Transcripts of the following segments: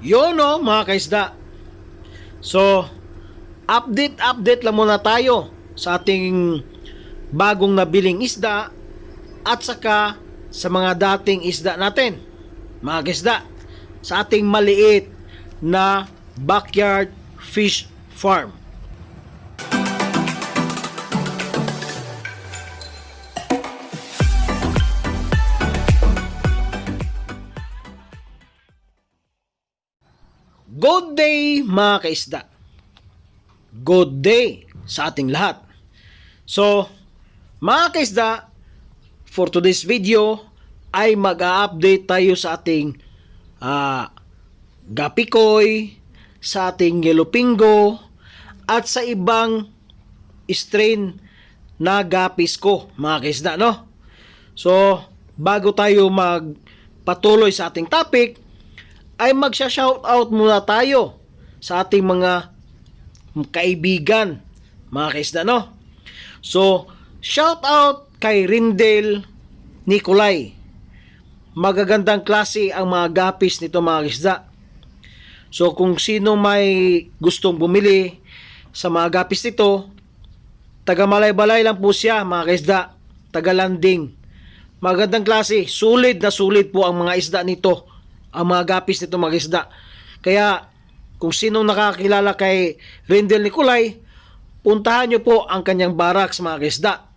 Yun no, mga kaisda. So, update lang muna tayo sa ating bagong nabiling isda at saka sa mga dating isda natin, mga kaisda, sa ating maliit na backyard fish farm. Good day mga kaisda. Good day sa ating lahat. So, mga kaisda, for today's video ay mag-a-update tayo sa ating gapikoy, sa ating yellow pingo, at sa ibang strain na gapis ko, mga kaisda, no? So, bago tayo magpatuloy sa ating topic, ay magsha-shoutout muna tayo sa ating mga kaibigan, mga kaisda, no? So, shoutout kay Rindel Nicolay. Magagandang klase ang mga gapis nito, mga kaisda. So, kung sino may gustong bumili sa mga gapis nito, taga Malay-Balay lang po siya, mga kaisda, taga Landing. Magandang klase, sulit na sulit po ang mga isda nito, ang mga gapis nito, mga isda. Kaya kung sinong nakakilala kay Rindel Nicolay, puntahan nyo po ang kanyang barracks, mga isda.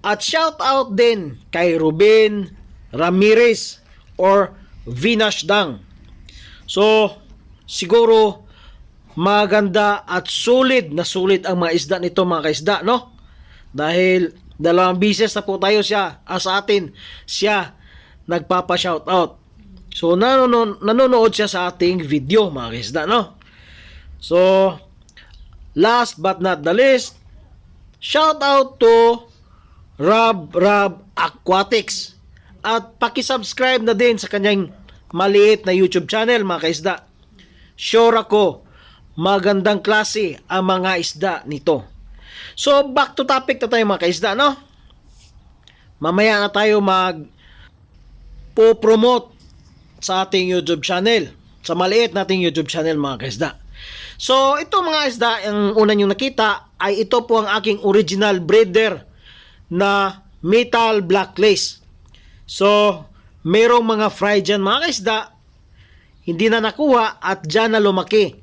At shout out din kay Ruben Ramirez or Vinash Dang. So siguro maganda at sulit na sulit ang mga isda nito, mga kaisda, no? Dahil dalawang bises na po tayo siya, sa atin siya nagpapa-shoutout. So, nanonood siya sa ating video, mga kaisda, no? So, last but not the least, shout out to Rob Aquatics. At paki-subscribe na din sa kanyang maliit na YouTube channel, mga kaisda. Sure ako, magandang klase ang mga isda nito. So, back to topic na tayo, mga kaisda, no? Mamaya na tayo po-promote sa ating YouTube channel, sa maliit nating YouTube channel, mga kaisda. So, ito mga isda, ang una nyo nakita ay ito po ang aking original breeder na metal black lace. So, merong mga fry dyan, mga kaisda, hindi na nakuha at dyan na lumaki.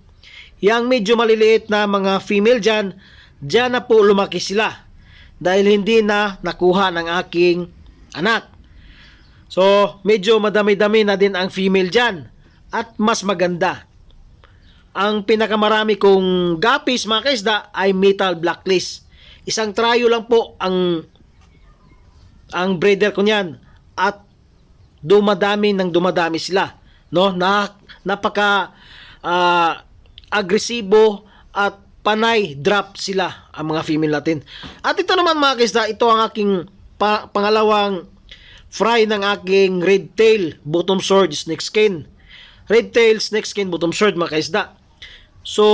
Yang medyo maliliit na mga female dyan na po lumaki sila dahil hindi na nakuha ng aking anak. So, medyo madami-dami na din ang female dyan at mas maganda. Ang pinakamarami kong gapis, mga kaisda, ay metal blacklist. Isang tryo lang po ang breeder ko niyan at dumadami sila, no? Napaka agresibo at panay drop sila ang mga female natin. At ito naman, mga kaisda, ito ang aking pangalawang fry ng aking red tail bottom sword snake skin. Red tail snake skin bottom sword, mga kaisda. So,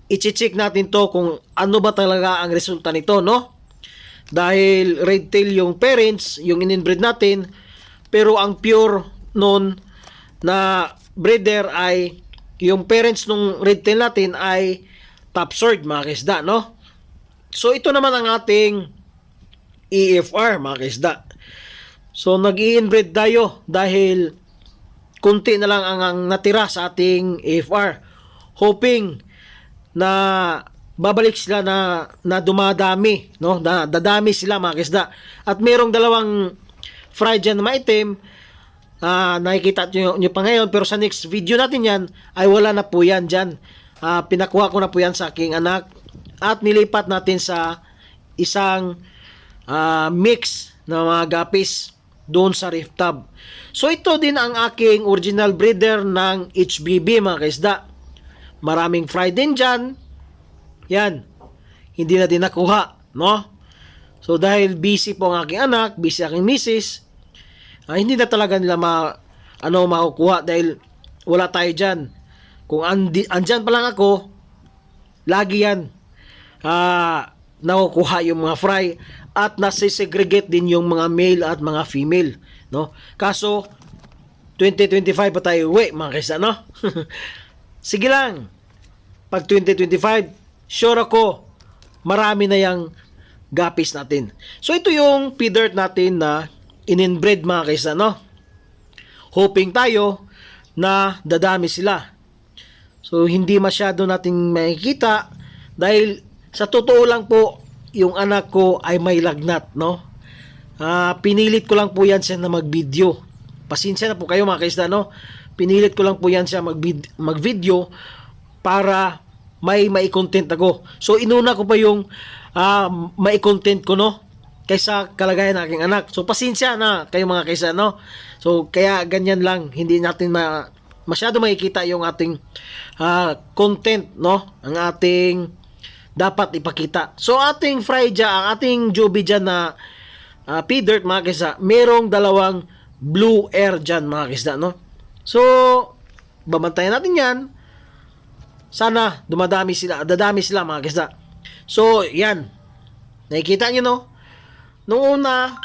i-check natin to kung ano ba talaga ang resulta nito, no? Dahil red tail yung parents, yung in-inbreed natin, pero ang pure nun na breeder ay yung parents nung red tail natin ay top sword, mga kaisda, no? So, ito naman ang ating EFR, mga kaisda. So, nag-i-inbreed tayo dahil kunti na lang ang natira sa ating EFR. Hoping na babalik sila na dumadami, no? Na dadami sila, mga kaisda. At merong dalawang fry dyan na maitim, nakikita nyo pa ngayon, pero sa next video natin yan, ay wala na po yan dyan. Pinakuha ko na po yan sa aking anak at nilipat natin sa isang mix na mga gapis doon sa reef tub. So, ito din ang aking original breeder ng HBB, mga kaisda. Maraming fry din dyan. Yan. Hindi na din nakuha, no? So, dahil busy po ang aking anak, busy aking misis, hindi na talaga nila makukuha dahil wala tayo dyan. Kung andyan pa lang ako, lagi yan nakukuha yung mga fry at nasisegregate din yung mga male at mga female, no? Kaso 2025 pa tayo uwi, mga kaisda, no? Sige lang. Pag 2025, sure ako, marami na yung gapis natin. So, ito yung feeder natin na in-inbreed, mga kaisda, no? Hoping tayo na dadami sila. So, hindi masyado nating makikita dahil sa totoo lang po, yung anak ko ay may lagnat, no? Pinilit ko lang po yan siya na mag-video. Pasensya na po kayo, mga kaisda, no? Pinilit ko lang po yan siya mag-video para may content ako. So, inuna ko pa yung may content ko, no? Kaysa kalagayan ng aking anak. So, pasensya na kayo, mga kaisda, no? So, kaya ganyan lang. Hindi natin masyado makikita yung ating content, no? Ang ating dapat ipakita. So, ating fry dyan, ang ating joby dyan na feeder, mga kaisda, merong dalawang blue air dyan, mga kaisda, no? So, babantayan natin yan. Sana dadami sila, mga kaisda. So, yan. Nakikita nyo, no? Noong una,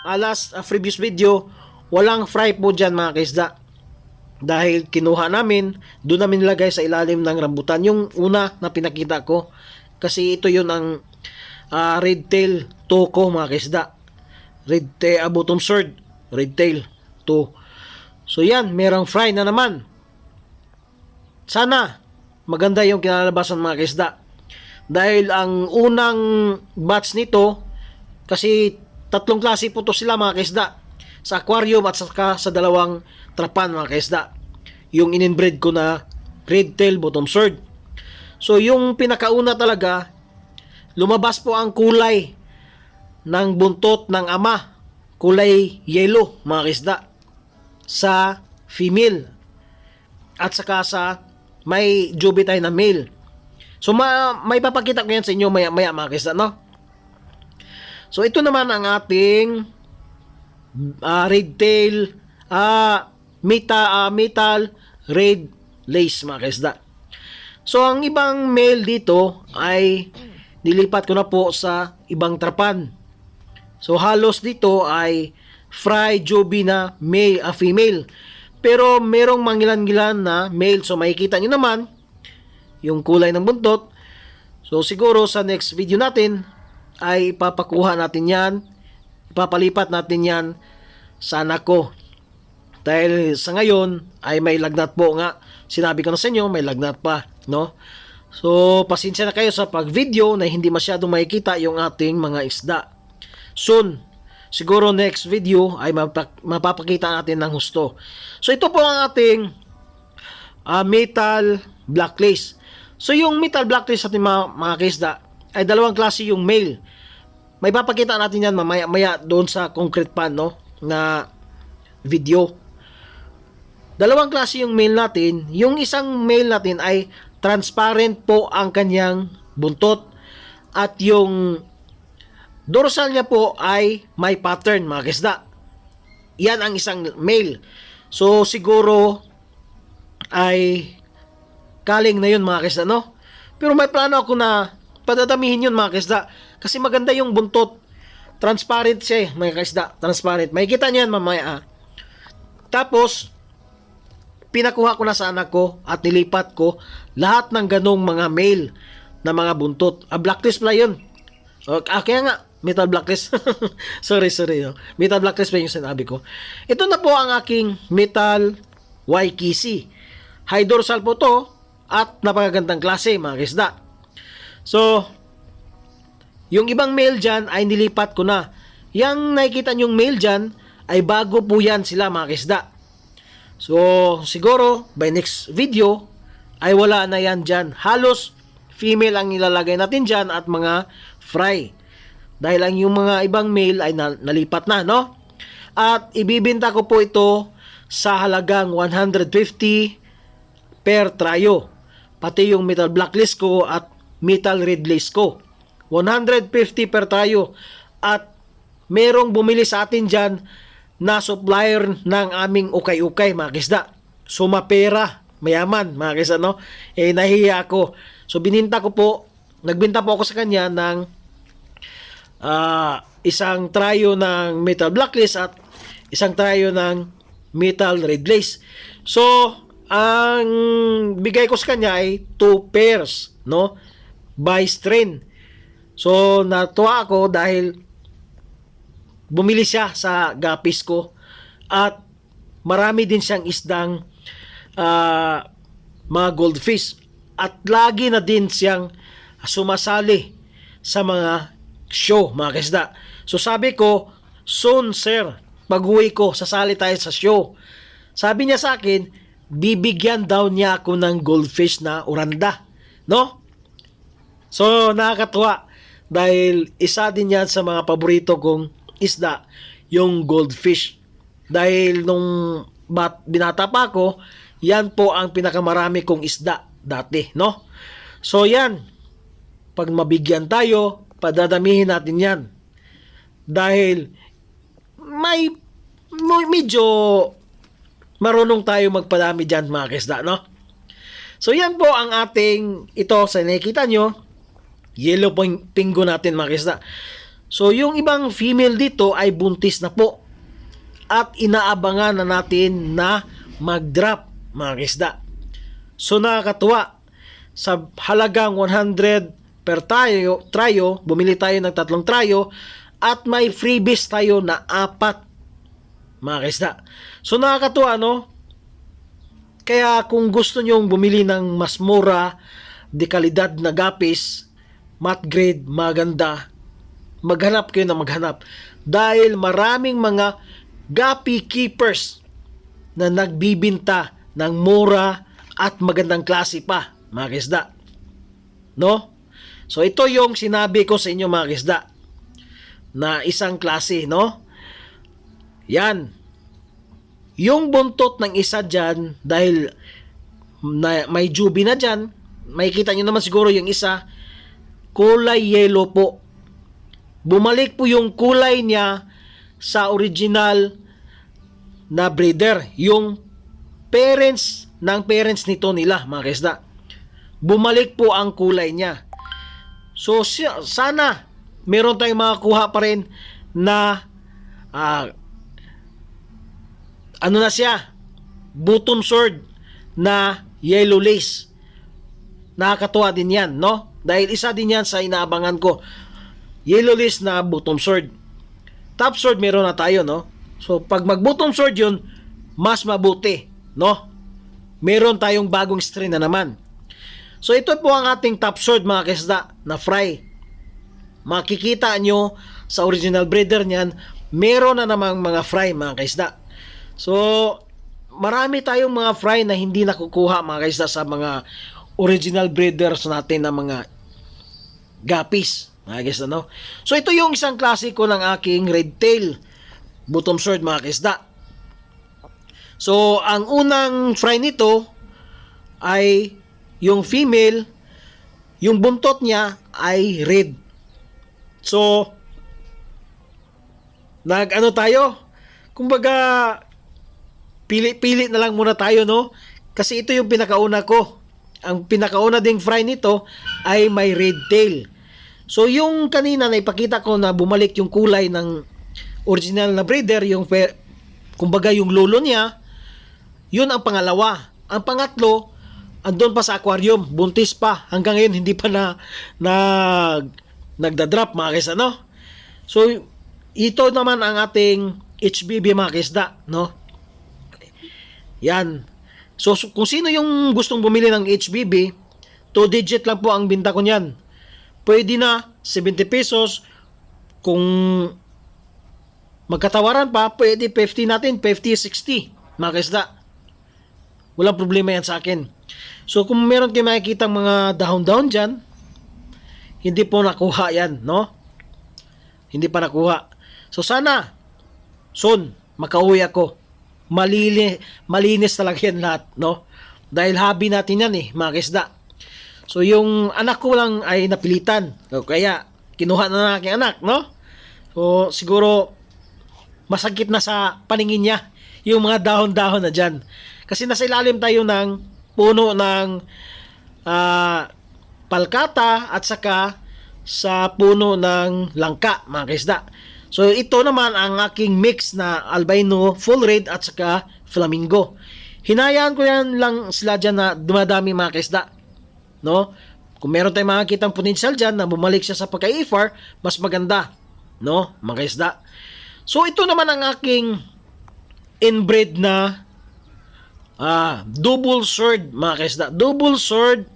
previous video, walang fry po dyan, mga kaisda. Dahil kinuha namin, doon namin nilagay sa ilalim ng rambutan. Yung una na pinakita ko. Kasi ito yun ang red tail toko, mga kaisda. Red tail, bottom sword, red tail to. So yan, merong fry na naman. Sana maganda yung kinalabasan, mga kaisda. Dahil ang unang batch nito, kasi tatlong klase po to sila, mga kaisda. Sa aquarium at saka sa dalawang trapan, mga kaisda. Yung in-inbreed ko na red tail bottom sword. So yung pinakauna talaga, lumabas po ang kulay ng buntot ng ama. Kulay yellow, mga kaisda, sa female. At saka sa may joby tayo na male. So may papakita ko yan sa inyo maya mga kaisda, no? So ito naman ang ating red tail metal red lace, mga kaisda. So ang ibang male dito ay nilipat ko na po sa ibang trapan. So halos dito ay fry joby na female. Pero merong mangilan-gilan na male. So makikita nyo naman yung kulay ng buntot. So siguro sa next video natin ay ipapakuha natin yan. Ipapalipat natin yan sa anak ko. Dahil sa ngayon ay may lagnat po nga. Sinabi ko na sa inyo, may lagnat pa, no? So pasensya na kayo sa pag-video na hindi masyadong makikita yung ating mga isda. Soon, siguro next video ay mapapakita natin ng husto. So ito po ang ating metal black lace. So yung metal black lace sa ating mga kaisda ay dalawang klase yung male. May papakita natin yan mamaya doon sa concrete pan, no, na video. Dalawang klase yung male natin. Yung isang male natin ay transparent po ang kanyang buntot at yung dorsal niya po ay may pattern, mga kaisda. Yan ang isang male. So siguro ay kaling na yun, mga kaisda, no? Pero may plano ako na padadamihin yun, mga kaisda, kasi maganda yung buntot. Transparent siya, mga kaisda. Transparent. Makikita niyan mamaya. Tapos pinakuha ko na sa anak ko at nilipat ko lahat ng ganong mga male na mga buntot. Blacklist pala yun. Kaya nga, metal blacklist. sorry. No? Metal blacklist pa yung sinabi ko. Ito na po ang aking metal Waikiki. High dorsal po to at napakagandang klase, mga kaisda. So, yung ibang male dyan ay nilipat ko na. Yang nakikita nyong male dyan ay bago po yan sila, mga kaisda. So, siguro, by next video, ay wala na yan dyan. Halos, female ang ilalagay natin dyan at mga fry. Dahil ang yung mga ibang male ay nalipat na, no? At ibibinta ko po ito sa halagang 150 per tryo. Pati yung metal blacklist ko at metal red lace ko. 150 per tryo. At merong bumili sa atin dyan na supplier ng aming ukay-ukay, mga kaisda. So mapera, mayaman, mga kaisda, no? Nahihiya ako. So nagbinta po ako sa kanya ng isang tryo ng metal blacklist at isang tryo ng metal red lace. So, ang bigay ko sa kanya ay 2 pairs, no? By strain. So, natuwa ako dahil bumili siya sa gapis ko at marami din siyang isdang mga goldfish at lagi na din siyang sumasali sa mga show, mga kaisda. So sabi ko, soon sir, pag-uwi ko, sasali tayo sa show. Sabi niya sa akin, bibigyan daw niya ako ng goldfish na oranda, no? So nakakatuwa dahil isa din yan sa mga paborito kong isda, yung goldfish. Dahil nung binata pa ako, yan po ang pinakamarami kong isda dati, no? So yan, pag mabigyan tayo, padadamihin natin yan. Dahil medyo marunong tayo magpadami dyan, mga kaisda, no? So yan po ang ating, ito sa nakikita nyo, yellow pingo natin, mga kaisda. So yung ibang female dito ay buntis na po at inaabangan na natin na mag-drop, mga kaisda. So nakakatuwa, sa halagang 100 per tryo, bumili tayo ng 3 tryo at may freebies tayo na 4, mga kaisda. So nakakatuwa, no? Kaya kung gusto nyong bumili ng mas mura, de kalidad na gapis, mat grade, maganda, maghanap kayo na maghanap. Dahil maraming mga gapi keepers na nagbibinta ng mura at magandang klase pa, mga kaisda. No? So ito yung sinabi ko sa inyo, mga kaisda, na isang klase, no? Yan. Yung buntot ng isa dyan, dahil may jubi na dyan, makikita nyo naman siguro yung isa, kulay yellow po. Bumalik po yung kulay niya sa original na breeder. Yung parents nito nila, mga kaisda. Bumalik po ang kulay niya. So sana meron tayong makakuha pa rin na ano na siya, bottom sword na yellow lace. Nakakatuwa din yan, no? Dahil isa din yan sa inaabangan ko. Yellow lace na bottom sword. Top sword meron na tayo, no? So pag mag bottom sword yun, mas mabuti, no? Meron tayong bagong strain na naman. So ito po ang ating top sword, mga kaisda, na fry. Makikita nyo sa original breeder niyan, meron na namang mga fry, mga kaisda. So marami tayong mga fry na hindi nakukuha, mga kaisda, sa mga original breeders natin na mga gapis, mga kaisda, no? So ito yung isang klase ko ng aking red tail bottom sword, mga kaisda. So ang unang fry nito ay yung female, yung buntot niya ay red. So tayo, kumbaga pili-pili na lang muna tayo, no? Kasi ito yung pinakauna ko. Ang pinakauna ding fry nito ay may red tail. So yung kanina na ipakita ko na bumalik yung kulay ng original na breeder, yung kumbaga yung lolo niya, yun ang pangalawa. Ang pangatlo, andun pa sa aquarium, buntis pa. Hanggang ngayon hindi pa nagda-drop, mga kaisda, no? So ito naman ang ating HBB, mga kaisda, no? Yan. So kung sino yung gustong bumili ng HBB, 2 digit lang po ang binta ko niyan. Pwede na 70 pesos. Kung magkatawaran pa, pwede 50 natin, 50, 60, mga kaisda. Walang problema yan sa akin. So kung meron kayo makikita mga dahon-dahon dyan, hindi po nakuha yan, no? Hindi pa nakuha. So sana soon makauwi ako. Malinis talaga yan lahat, no? Dahil hobby natin yan, mga kaisda. So yung anak ko lang ay napilitan. So, kaya kinuha na ng aking anak, no? So siguro masakit na sa paningin niya yung mga dahon-dahon na dyan. Kasi nasa ilalim tayo ng puno ng palkata at saka sa puno ng langka, mga kaisda. So ito naman ang aking mix na albino full red at saka flamingo. Hinayaan ko yan lang sila dyan na dumadami mga kaisda. No? Kung meron tayong makakitang potential dyan na bumalik siya sa pagka-IFR, mas maganda. No? Mga kaisda. So ito naman ang aking inbred na double sword mga kaisda. Double sword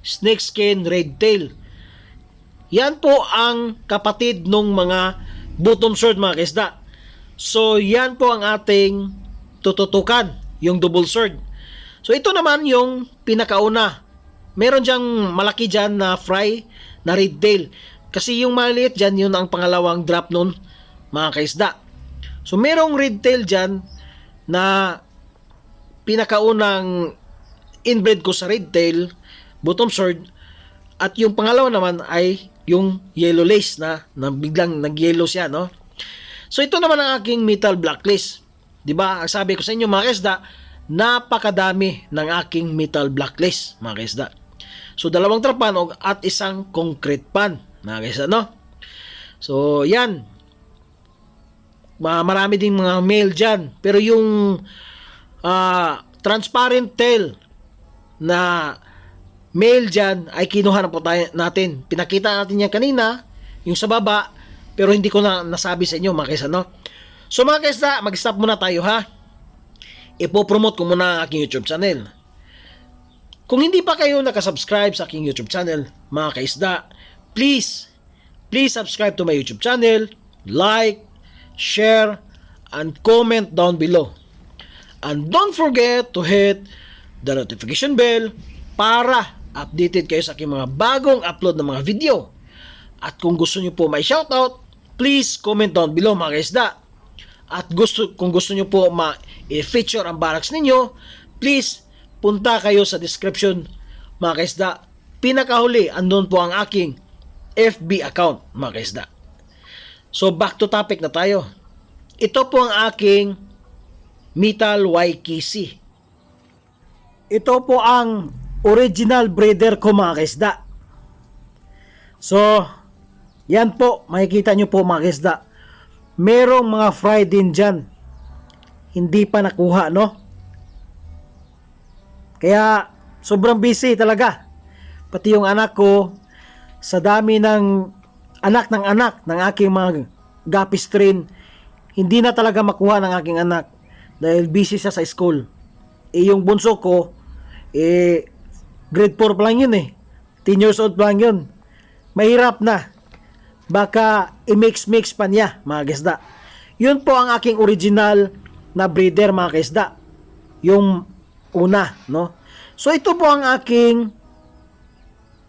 snakeskin red tail. Yan po ang kapatid nung mga bottom sword mga kaisda. So yan po ang ating tututukan, yung double sword. So ito naman yung pinakauna. Meron diyang malaki dyan na fry na red tail. Kasi yung maliit dyan, yun ang pangalawang drop nun mga kaisda. So merong red tail dyan na pinakaunang inbred ko sa red tail, bottom sword, at yung pangalawa naman ay yung yellow lace na biglang nag-yellow siya, no? So ito naman ang aking metal blacklist. 'Di ba? Ang sabi ko sa inyo mga kaisda, napakadami ng aking metal blacklist, mga kaisda. So 2 trapanog at isang concrete pan, mga kaisda, no? So yan. Marami ding mga male diyan, pero yung transparent tail na male dyan ay kinuha na po natin. Pinakita natin yan kanina, yung sa baba, pero hindi ko na nasabi sa inyo mga kaisa, no? So mga kaisa, mag-stop muna tayo ha. Ipopromote ko muna ang aking YouTube channel. Kung hindi pa kayo nakasubscribe sa aking YouTube channel, mga kaisda, please subscribe to my YouTube channel, like, share, and comment down below. And don't forget to hit the notification bell para updated kayo sa aking mga bagong upload ng mga video. At kung gusto nyo po may shoutout, please comment down below mga kaisda. At kung gusto nyo po ma-feature ang barracks ninyo, please punta kayo sa description mga kaisda. Pinakahuli, andun po ang aking FB account mga kaisda. So back to topic na tayo. Ito po ang aking Metal YKC. Ito po ang original breeder ko mga kaisda. So, yan po, makikita nyo po mga kaisda. Merong mga fry din dyan. Hindi pa nakuha, no? Kaya, sobrang busy talaga. Pati yung anak ko, sa dami ng anak ng aking mga guppies train, hindi na talaga makuha ng aking anak. Dahil busy siya sa school. Yung bunso ko, grade 4 pa lang yun 10 years old pa lang yun. Mahirap na. Baka i-mix pa niya, mga kaisda. Yun po ang aking original na breeder, mga kaisda. Yung una, no? So, ito po ang aking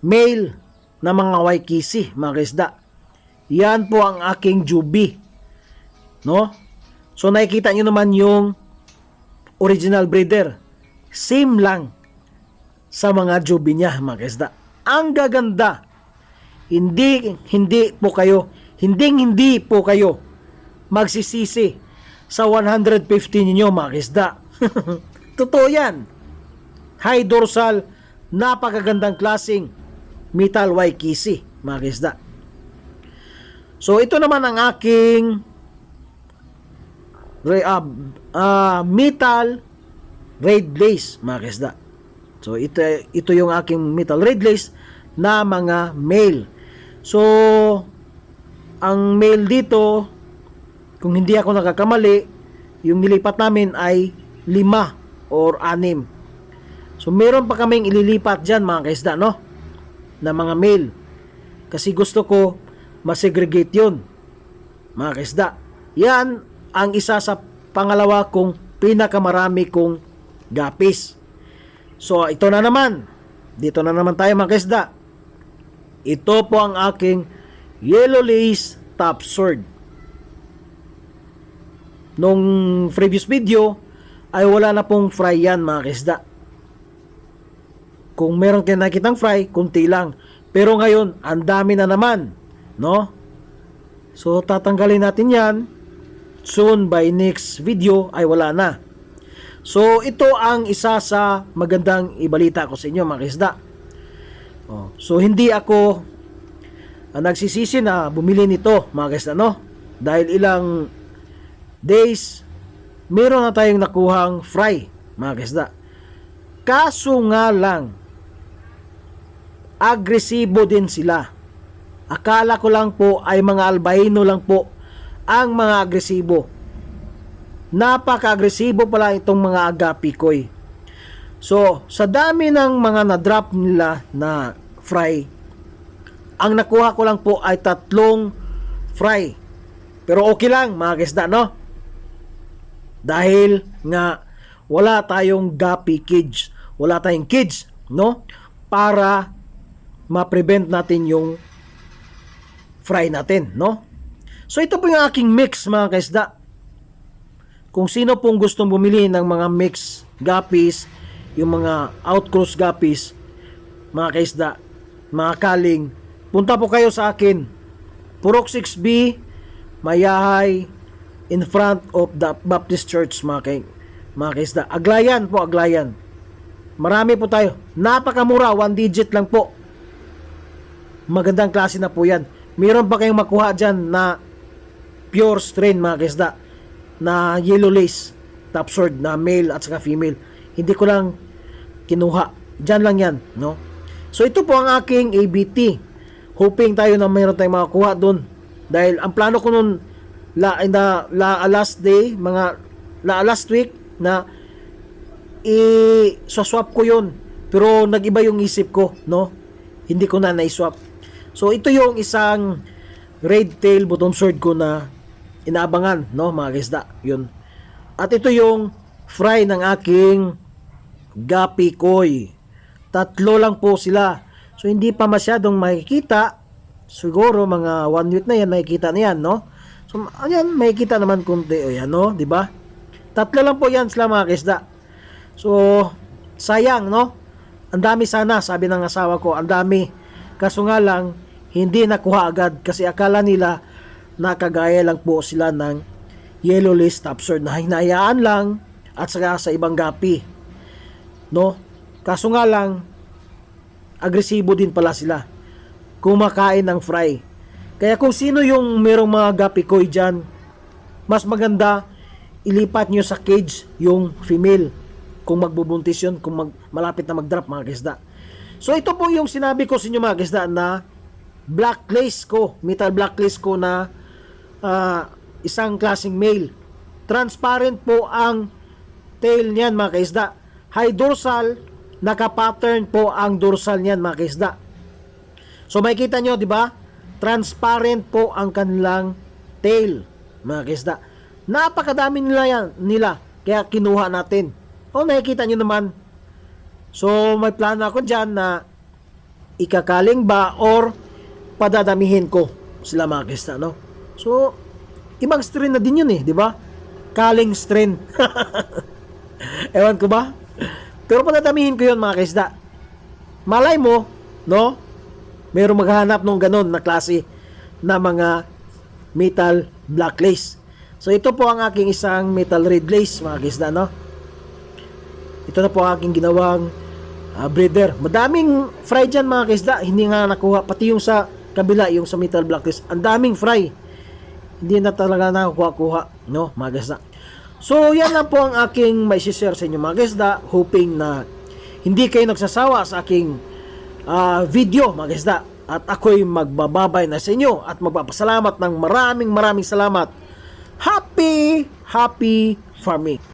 male na mga YKC, mga kaisda. Yan po ang aking jubi. No? So, nakikita nyo naman yung original breeder. Same lang sa mga jubi niya, mga kaisda. Ang gaganda. Hindi po kayo magsisisi sa 150 ninyo, mga kaisda. Totoo yan. High dorsal, napakagandang klaseng metal YKC, mga kaisda. So, ito naman ang aking metal red lace, mga kaisda. So ito yung aking metal red lace na mga male. So ang male dito, kung hindi ako nakakamali, yung nilipat namin ay 5 or 6. So meron pa kaming ililipat dyan, mga kaisda, no? Na mga male. Kasi gusto ko masegregate yun, mga kaisda. Yan ang isa sa pangalawa kong pinakamarami kong guppies. So ito na naman. Dito na naman tayo, mga kaisda. Ito po ang aking yellow lace top sword. Nung previous video ay wala na pong fry yan, mga kaisda. Kung meron kayo nakitang fry, kunti lang. Pero ngayon, ang dami na naman, no? So tatanggalin natin yan. Soon, by next video ay wala na. So ito ang isa sa magandang ibalita ko sa inyo, mga kaisda. So hindi ako nagsisisi na bumili nito, mga kaisda, no? Dahil ilang days meron na tayong nakuhang fry mga kaisda. Kaso nga lang, agresibo din sila. Akala ko lang po ay mga albino lang po ang mga agresibo. Napaka-agresibo pala itong mga agapikoy. So, sa dami ng mga na-drop nila na fry, ang nakuha ko lang po ay 3 fry. Pero okay lang mga kaisda, no? Dahil nga wala tayong gapi kids, wala tayong kids, no? Para ma-prevent natin yung fry natin, no? So ito po yung aking mix mga kaisda. Kung sino pong gustong bumili ng mga mix guppies, yung mga outcross guppies, mga kaisda, mga kaling, punta po kayo sa akin. Purok 6B, Mayahay, in front of the Baptist Church, mga kaisda. Aglayan po, Aglayan. Marami po tayo. Napakamura, 1 digit lang po. Magandang klase na po yan. Meron pa kayong makuha dyan na pure strain, mga kaisda, na yellow lace, top sword, na male at saka female. Hindi ko lang kinuha. Dyan lang yan, no? So ito po ang aking ABT. Hoping tayo na mayroon tayong makakuha doon. Dahil ang plano ko noon last week na i-swap ko yun. Pero nag-iba yung isip ko, no? Hindi ko na na-swap. So ito yung isang red tail button sword ko na inaabangan, no, mga kaisda. Yun. At ito yung fry ng aking gapikoy. 3 lang po sila. So hindi pa masyadong makikita. Siguro mga 1 week na yan, makikita na yan, no? So ayan, makikita naman kunti, ayan, no, di ba? 3 lang po yan sila mga kaisda. So sayang, no? Ang dami sana, sabi ng asawa ko, ang dami. Kaso nga lang, hindi nakuha agad kasi akala nila nakagaya lang po sila ng yellow lace top sword na hinayaan lang at saka sa ibang gapi, no? Kaso nga lang, agresibo din pala sila, kumakain ng fry. Kaya kung sino yung merong mga gapikoy dyan, mas maganda ilipat nyo sa cage yung female kung magbubuntis yun, kung malapit na mag-drop, mga kaisda. So ito po yung sinabi ko sa inyo, mga kaisda, na black lace ko, metal black lace ko na isang klaseng male. Transparent po ang tail niyan, mga kaisda. High dorsal, naka-pattern po ang dorsal niyan, mga kaisda. So makikita nyo, di ba? Transparent po ang kanilang tail, mga kaisda. Napakadami nila, kaya kinuha natin. O nakikita nyo naman. So may plano ako dyan na ikakaling ba or padadamihin ko sila, mga kaisda, no? So ibang strain na din yun eh, di ba? Kaling strain. Ewan ko ba? Pero padadamihin ko yun, mga kaisda. Malay mo, no? Mayroong maghahanap ng ganon na klase na mga metal black lace. So ito po ang aking isang metal red lace, mga kaisda, no? Ito na po ang aking ginawang breeder. Madaming fry dyan, mga kaisda. Hindi nga nakuha. Pati yung sa kabila, yung sa metal black lace. Ang daming fry. Hindi na talaga nakukuha, no, mga kaisda. So yan lang po ang aking may share sa inyo, mga kaisda. Hoping na hindi kayo nagsasawa sa aking video, mga kaisda. At ako'y magbababay na sa inyo at magpapasalamat ng maraming salamat. Happy farming!